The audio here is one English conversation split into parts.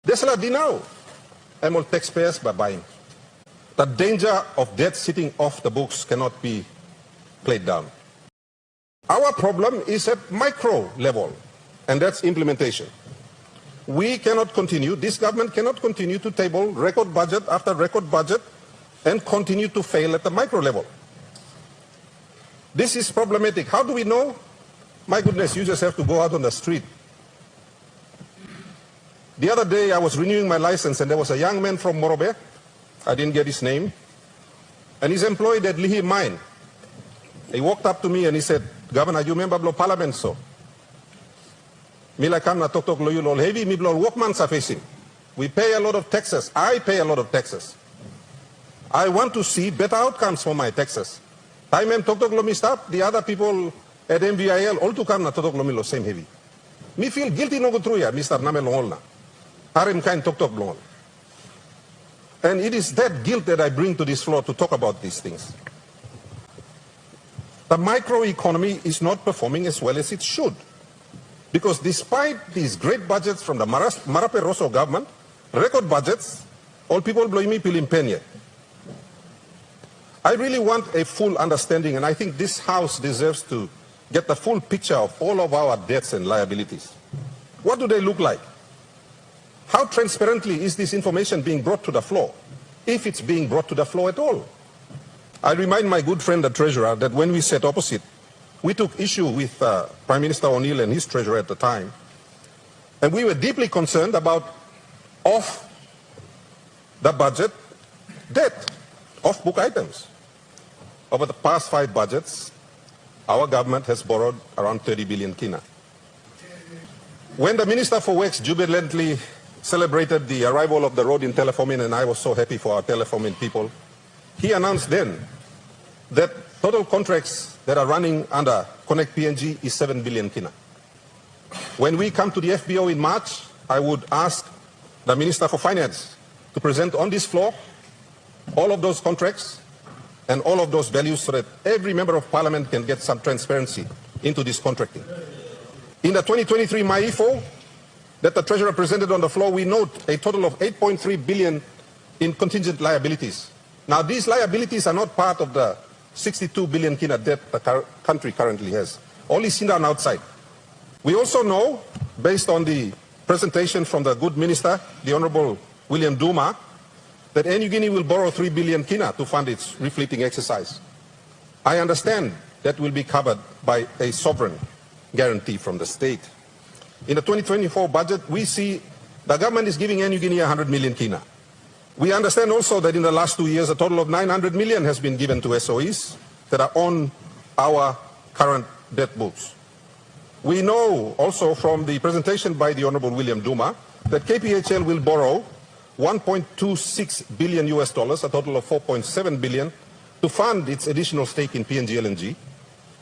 Desla dinao, amol taxpayers by buying. The danger of debt sitting off the books cannot be played down. Our problem is at micro level, and that's implementation. We cannot continue, this government cannot continue to table record budget after record budget and continue to fail at the micro level. This is problematic. How do we know? My goodness, you just have to go out on the street. The other day I was renewing my license and there was a young man from Morobe, I didn't get his name, and he's employed at Lihi Mine. He walked up to me and he said, "Governor, you member of parliament so? Mila kamna tok tok loyu lol heavy mi blol workman sa facing. We pay a lot of taxes. I pay a lot of taxes. I want to see better outcomes for my taxes. Time em tok tok lo mi stop, the other people at MVIL all to come na tok tok lo mi lo same heavy. Me feel guilty no go through ya, Mr. Name Longol na. Harim kain tok tok longol. And it is that guilt that I bring to this floor to talk about these things. The microeconomy is not performing as well as it should. Because despite these great budgets from the Marape Rosso government, record budgets, all people blame me pilim penye. I really want a full understanding, and I think this House deserves to get the full picture of all of our debts and liabilities. What do they look like? How transparently is this information being brought to the floor, if it's being brought to the floor at all? I remind my good friend the Treasurer that when we sat opposite, we took issue with Prime Minister O'Neill and his Treasurer at the time, and we were deeply concerned about off the budget debt, off-book items. Over the past 5 budgets, our government has borrowed around 30 billion kina. When the Minister for Works jubilantly celebrated the arrival of the road in Telefomin, and I was so happy for our Telefomin people, he announced then that total contracts that are running under Connect PNG is 7 billion kina. When we come to the FBO in March, I would ask the Minister for Finance to present on this floor all of those contracts and all of those values so that every member of parliament can get some transparency into this contracting. In the 2023 MyEFO that the Treasurer presented on the floor, we note a total of 8.3 billion in contingent liabilities. Now these liabilities are not part of the 62 billion kina debt the country currently has, only seen down outside. We also know, based on the presentation from the good minister, the Honorable William Duma, that New Guinea will borrow 3 billion kina to fund its refleeting exercise. I understand that will be covered by a sovereign guarantee from the state. In the 2024 budget, we see the government is giving New Guinea 100 million kina. We understand also that in the last 2 years, a total of 900 million has been given to SOEs that are on our current debt books. We know also from the presentation by the Honorable William Duma that KPHL will borrow 1.26 billion US dollars, a total of 4.7 billion, to fund its additional stake in PNG LNG.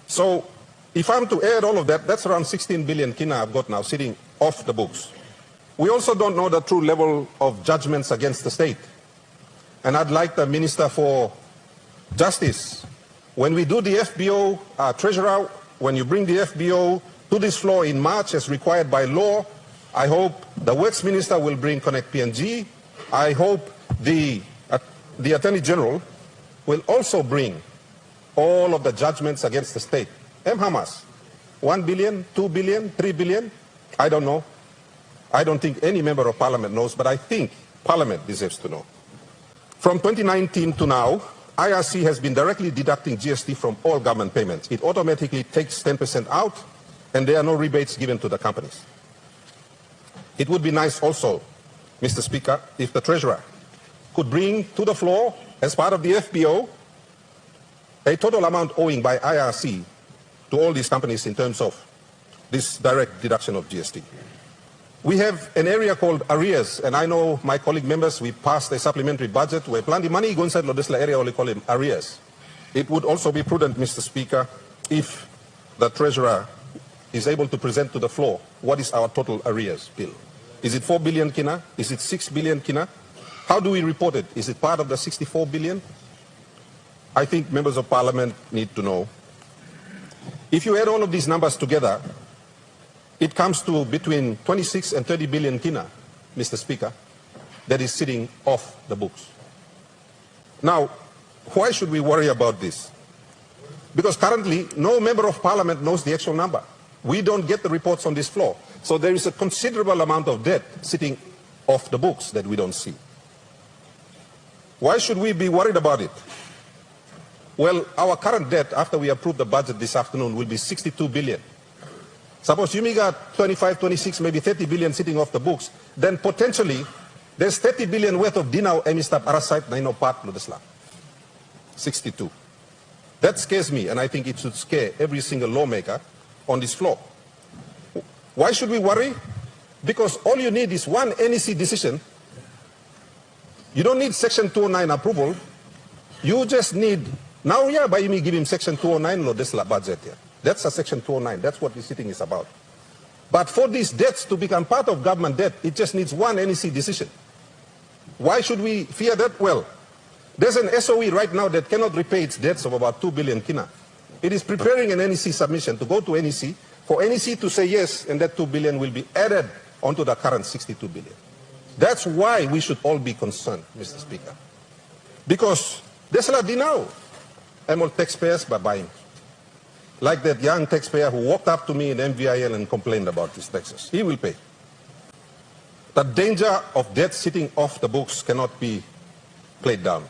So if I'm to add all of that, that's around 16 billion kina I've got now sitting off the books. We also don't know the true level of judgments against the state. And I'd like the Minister for Justice, when we do the FBO, Treasurer, when you bring the FBO to this floor in March as required by law, I hope the Works Minister will bring Connect PNG. I hope the Attorney General will also bring all of the judgments against the state. Hamas, 1 billion, 2 billion, 3 billion, I don't know. I don't think any member of parliament knows, but I think parliament deserves to know. From 2019 to now, IRC has been directly deducting GST from all government payments. It automatically takes 10% out, and there are no rebates given to the companies. It would be nice also, Mr. Speaker, if the Treasurer could bring to the floor, as part of the FBO, a total amount owing by IRC to all these companies in terms of this direct deduction of GST. We have an area called arrears, and I know my colleague members, we passed a supplementary budget where plenty money goes inside this area, we call it arrears. It would also be prudent, Mr. Speaker, if the Treasurer is able to present to the floor what is our total arrears bill. Is it 4 billion kina? Is it 6 billion kina? How do we report it? Is it part of the 64 billion? I think members of parliament need to know. If you add all of these numbers together, it comes to between 26 and 30 billion kina Mr. Speaker, that is sitting off the books. Now, why should we worry about this? Because currently, no member of parliament knows the actual number. We don't get the reports on this floor. So there is a considerable amount of debt sitting off the books that we don't see. Why should we be worried about it? Well, our current debt, after we approve the budget this afternoon, will be 62 billion. Suppose you may got 25, 26, maybe 30 billion sitting off the books, then potentially there's 30 billion worth of dinaw emistab arasite na inopat lo desla. 62. That scares me, and I think it should scare every single lawmaker on this floor. Why should we worry? Because all you need is one NEC decision. You don't need Section 209 approval. You just need, now yeah, by me give him Section 209 lo desla budget here. That's a Section 209. That's what this sitting is about. But for these debts to become part of government debt, it just needs one NEC decision. Why should we fear that? Well, there's an SOE right now that cannot repay its debts of about 2 billion kina. It is preparing an NEC submission to go to NEC, for NEC to say yes, and that 2 billion will be added onto the current 62 billion. That's why we should all be concerned, Mr. Speaker. Because there's a lot now. I'm all taxpayers by buying. Like that young taxpayer who walked up to me in MVIL and complained about his taxes. He will pay. The danger of debt sitting off the books cannot be played down.